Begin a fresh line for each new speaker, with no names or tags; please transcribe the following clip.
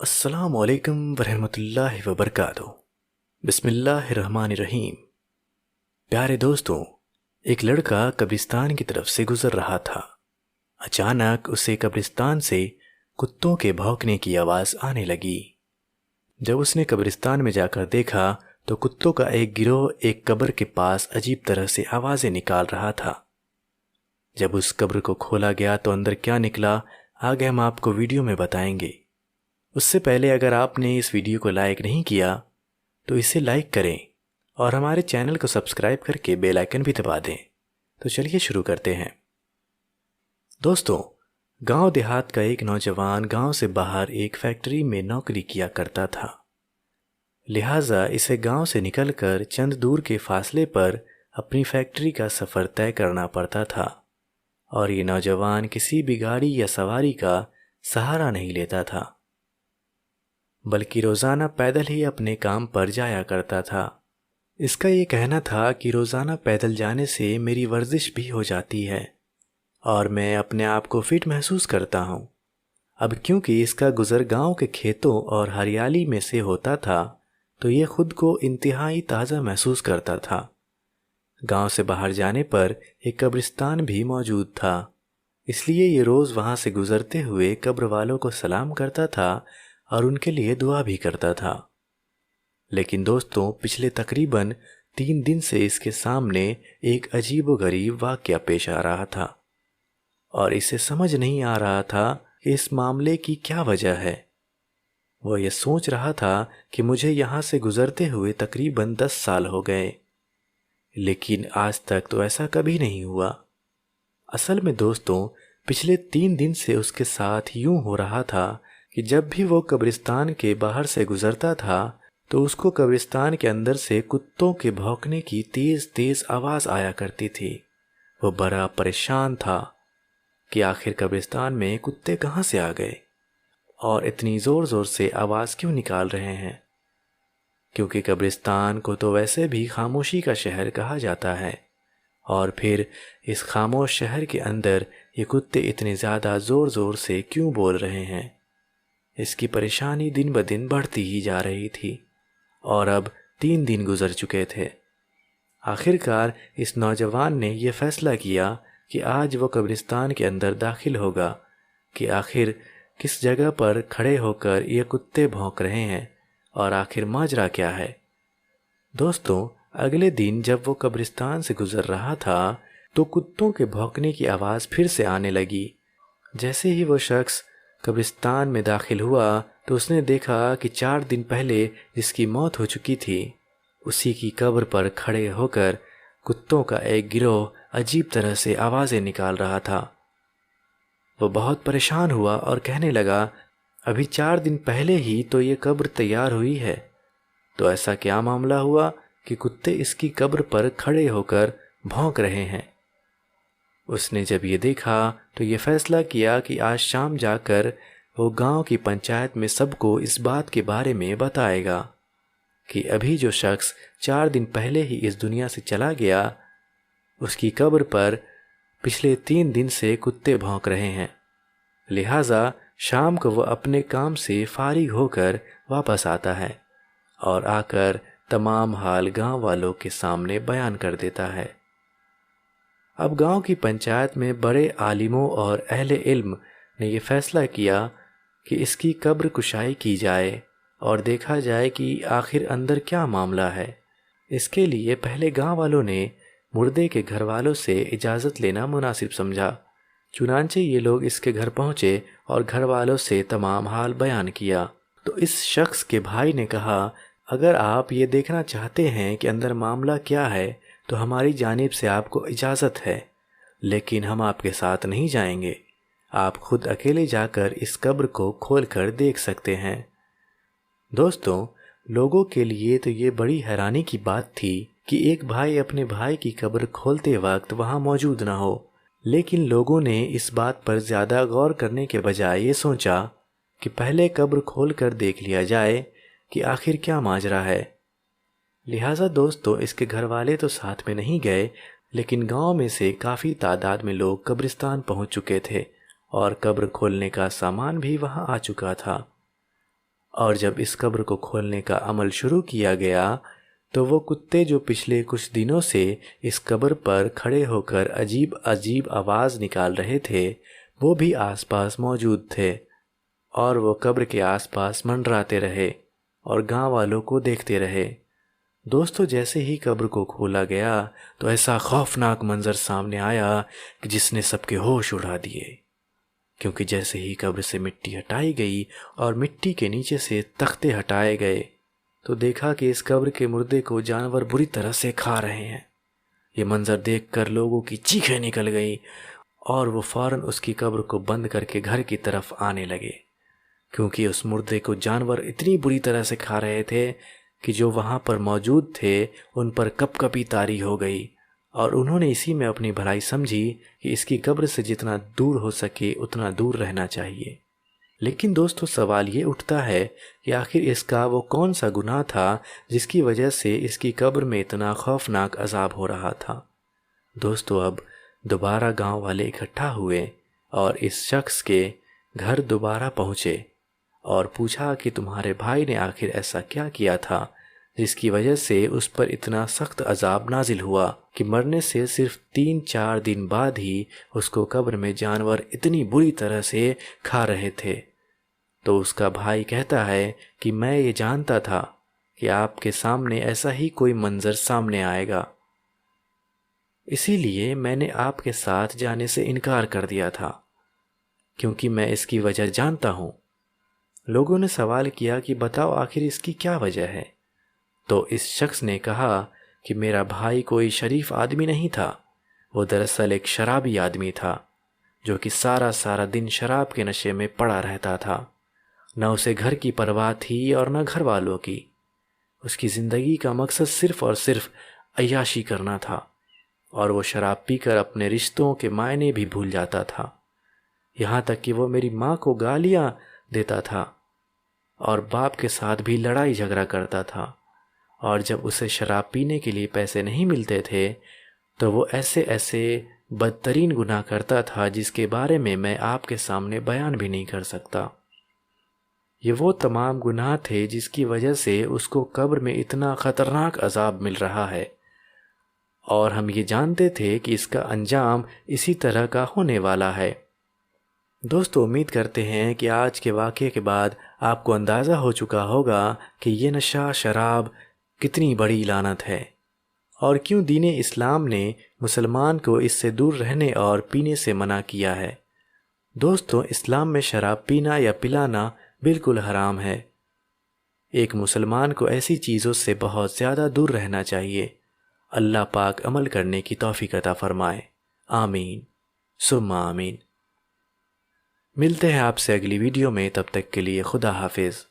السلام علیکم ورحمۃ اللہ وبرکاتہ۔ بسم اللہ الرحمن الرحیم۔ پیارے دوستوں، ایک لڑکا قبرستان کی طرف سے گزر رہا تھا۔ اچانک اسے قبرستان سے کتوں کے بھونکنے کی آواز آنے لگی۔ جب اس نے قبرستان میں جا کر دیکھا تو کتوں کا ایک گروہ ایک قبر کے پاس عجیب طرح سے آوازیں نکال رہا تھا۔ جب اس قبر کو کھولا گیا تو اندر کیا نکلا آگے ہم آپ کو ویڈیو میں بتائیں گے۔ اس سے پہلے اگر آپ نے اس ویڈیو کو لائک نہیں کیا تو اسے لائک کریں اور ہمارے چینل کو سبسکرائب کر کے بیل آئیکن بھی دبا دیں۔ تو چلیے شروع کرتے ہیں۔ دوستوں، گاؤں دیہات کا ایک نوجوان گاؤں سے باہر ایک فیکٹری میں نوکری کیا کرتا تھا، لہٰذا اسے گاؤں سے نکل کر چند دور کے فاصلے پر اپنی فیکٹری کا سفر طے کرنا پڑتا تھا، اور یہ نوجوان کسی بھی گاڑی یا سواری کا سہارا نہیں لیتا تھا، بلکہ روزانہ پیدل ہی اپنے کام پر جایا کرتا تھا۔ اس کا یہ کہنا تھا کہ روزانہ پیدل جانے سے میری ورزش بھی ہو جاتی ہے اور میں اپنے آپ کو فٹ محسوس کرتا ہوں۔ اب کیونکہ اس کا گزر گاؤں کے کھیتوں اور ہریالی میں سے ہوتا تھا تو یہ خود کو انتہائی تازہ محسوس کرتا تھا۔ گاؤں سے باہر جانے پر ایک قبرستان بھی موجود تھا، اس لیے یہ روز وہاں سے گزرتے ہوئے قبر والوں کو سلام کرتا تھا اور ان کے لیے دعا بھی کرتا تھا۔ لیکن دوستوں، پچھلے تقریباً 3 دن سے اس کے سامنے ایک عجیب و غریب واقعہ پیش آ رہا تھا، اور اسے سمجھ نہیں آ رہا تھا کہ اس معاملے کی کیا وجہ ہے۔ وہ یہ سوچ رہا تھا کہ مجھے یہاں سے گزرتے ہوئے تقریباً 10 سال ہو گئے، لیکن آج تک تو ایسا کبھی نہیں ہوا۔ اصل میں دوستوں، پچھلے 3 دن سے اس کے ساتھ یوں ہو رہا تھا کہ جب بھی وہ قبرستان کے باہر سے گزرتا تھا تو اس کو قبرستان کے اندر سے کتوں کے بھونکنے کی تیز تیز آواز آیا کرتی تھی۔ وہ بڑا پریشان تھا کہ آخر قبرستان میں کتے کہاں سے آ گئے اور اتنی زور زور سے آواز کیوں نکال رہے ہیں، کیونکہ قبرستان کو تو ویسے بھی خاموشی کا شہر کہا جاتا ہے، اور پھر اس خاموش شہر کے اندر یہ کتے اتنے زیادہ زور زور سے کیوں بول رہے ہیں۔ اس کی پریشانی دن بدن بڑھتی ہی جا رہی تھی، اور اب 3 دن گزر چکے تھے۔ آخرکار اس نوجوان نے یہ فیصلہ کیا کہ آج وہ قبرستان کے اندر داخل ہوگا کہ آخر کس جگہ پر کھڑے ہو کر یہ کتے بھونک رہے ہیں اور آخر ماجرا کیا ہے۔ دوستوں، اگلے دن جب وہ قبرستان سے گزر رہا تھا تو کتوں کے بھونکنے کی آواز پھر سے آنے لگی۔ جیسے ہی وہ شخص قبرستان میں داخل ہوا تو اس نے دیکھا کہ 4 دن پہلے جس کی موت ہو چکی تھی اسی کی قبر پر کھڑے ہو کر کتوں کا ایک گروہ عجیب طرح سے آوازیں نکال رہا تھا۔ وہ بہت پریشان ہوا اور کہنے لگا، ابھی 4 دن پہلے ہی تو یہ قبر تیار ہوئی ہے، تو ایسا کیا معاملہ ہوا کہ کتے اس کی قبر پر کھڑے ہو کر بھونک رہے ہیں؟ اس نے جب یہ دیکھا تو یہ فیصلہ کیا کہ آج شام جا کر وہ گاؤں کی پنچایت میں سب کو اس بات کے بارے میں بتائے گا کہ ابھی جو شخص 4 دن پہلے ہی اس دنیا سے چلا گیا اس کی قبر پر پچھلے 3 دن سے کتے بھونک رہے ہیں، لہٰذا شام کو وہ اپنے کام سے فارغ ہو کر واپس آتا ہے اور آ کر تمام حال گاؤں والوں کے سامنے بیان کر دیتا ہے۔ اب گاؤں کی پنچایت میں بڑے عالموں اور اہل علم نے یہ فیصلہ کیا کہ اس کی قبر کشائی کی جائے اور دیکھا جائے کہ آخر اندر کیا معاملہ ہے۔ اس کے لیے پہلے گاؤں والوں نے مردے کے گھر والوں سے اجازت لینا مناسب سمجھا، چنانچہ یہ لوگ اس کے گھر پہنچے اور گھر والوں سے تمام حال بیان کیا۔ تو اس شخص کے بھائی نے کہا، اگر آپ یہ دیکھنا چاہتے ہیں کہ اندر معاملہ کیا ہے تو ہماری جانب سے آپ کو اجازت ہے، لیکن ہم آپ کے ساتھ نہیں جائیں گے، آپ خود اکیلے جا کر اس قبر کو کھول کر دیکھ سکتے ہیں۔ دوستوں، لوگوں کے لیے تو یہ بڑی حیرانی کی بات تھی کہ ایک بھائی اپنے بھائی کی قبر کھولتے وقت وہاں موجود نہ ہو، لیکن لوگوں نے اس بات پر زیادہ غور کرنے کے بجائے یہ سوچا کہ پہلے قبر کھول کر دیکھ لیا جائے کہ آخر کیا ماجرا ہے۔ لہٰذا دوستو، اس کے گھر والے تو ساتھ میں نہیں گئے، لیکن گاؤں میں سے کافی تعداد میں لوگ قبرستان پہنچ چکے تھے اور قبر کھولنے کا سامان بھی وہاں آ چکا تھا۔ اور جب اس قبر کو کھولنے کا عمل شروع کیا گیا تو وہ کتے جو پچھلے کچھ دنوں سے اس قبر پر کھڑے ہو کر عجیب عجیب آواز نکال رہے تھے وہ بھی آس پاس موجود تھے، اور وہ قبر کے آس پاس منڈراتے رہے اور گاؤں والوں کو دیکھتے رہے۔ دوستو، جیسے ہی قبر کو کھولا گیا تو ایسا خوفناک منظر سامنے آیا کہ جس نے سب کے ہوش اڑا دیے، کیونکہ جیسے ہی قبر سے مٹی ہٹائی گئی اور مٹی کے نیچے سے تختے ہٹائے گئے تو دیکھا کہ اس قبر کے مردے کو جانور بری طرح سے کھا رہے ہیں۔ یہ منظر دیکھ کر لوگوں کی چیخیں نکل گئی اور وہ فوراً اس کی قبر کو بند کر کے گھر کی طرف آنے لگے، کیونکہ اس مردے کو جانور اتنی بری طرح سے کھا رہے تھے کہ جو وہاں پر موجود تھے ان پر کپ کپی طاری ہو گئی، اور انہوں نے اسی میں اپنی بھلائی سمجھی کہ اس کی قبر سے جتنا دور ہو سکے اتنا دور رہنا چاہیے۔ لیکن دوستو، سوال یہ اٹھتا ہے کہ آخر اس کا وہ کون سا گناہ تھا جس کی وجہ سے اس کی قبر میں اتنا خوفناک عذاب ہو رہا تھا؟ دوستو، اب دوبارہ گاؤں والے اکٹھا ہوئے اور اس شخص کے گھر دوبارہ پہنچے اور پوچھا کہ تمہارے بھائی نے آخر ایسا کیا کیا تھا جس کی وجہ سے اس پر اتنا سخت عذاب نازل ہوا کہ مرنے سے صرف 3-4 دن بعد ہی اس کو قبر میں جانور اتنی بری طرح سے کھا رہے تھے۔ تو اس کا بھائی کہتا ہے کہ میں یہ جانتا تھا کہ آپ کے سامنے ایسا ہی کوئی منظر سامنے آئے گا، اسی لیے میں نے آپ کے ساتھ جانے سے انکار کر دیا تھا، کیونکہ میں اس کی وجہ جانتا ہوں۔ لوگوں نے سوال کیا کہ بتاؤ آخر اس کی کیا وجہ ہے؟ تو اس شخص نے کہا کہ میرا بھائی کوئی شریف آدمی نہیں تھا، وہ دراصل ایک شرابی آدمی تھا جو کہ سارا دن شراب کے نشے میں پڑا رہتا تھا۔ نہ اسے گھر کی پرواہ تھی اور نہ گھر والوں کی۔ اس کی زندگی کا مقصد صرف اور صرف عیاشی کرنا تھا، اور وہ شراب پی کر اپنے رشتوں کے معنی بھی بھول جاتا تھا، یہاں تک کہ وہ میری ماں کو گالیاں دیتا تھا اور باپ کے ساتھ بھی لڑائی جھگڑا کرتا تھا، اور جب اسے شراب پینے کے لیے پیسے نہیں ملتے تھے تو وہ ایسے بدترین گناہ کرتا تھا جس کے بارے میں آپ کے سامنے بیان بھی نہیں کر سکتا۔ یہ وہ تمام گناہ تھے جس کی وجہ سے اس کو قبر میں اتنا خطرناک عذاب مل رہا ہے، اور ہم یہ جانتے تھے کہ اس کا انجام اسی طرح کا ہونے والا ہے۔ دوستو، امید کرتے ہیں کہ آج کے واقعے کے بعد آپ کو اندازہ ہو چکا ہوگا کہ یہ نشہ شراب کتنی بڑی لعنت ہے، اور کیوں دین اسلام نے مسلمان کو اس سے دور رہنے اور پینے سے منع کیا ہے۔ دوستو، اسلام میں شراب پینا یا پلانا بالکل حرام ہے۔ ایک مسلمان کو ایسی چیزوں سے بہت زیادہ دور رہنا چاہیے۔ اللہ پاک عمل کرنے کی توفیق عطا فرمائے، آمین ثم آمین۔ ملتے ہیں آپ سے اگلی ویڈیو میں، تب تک کے لیے خدا حافظ۔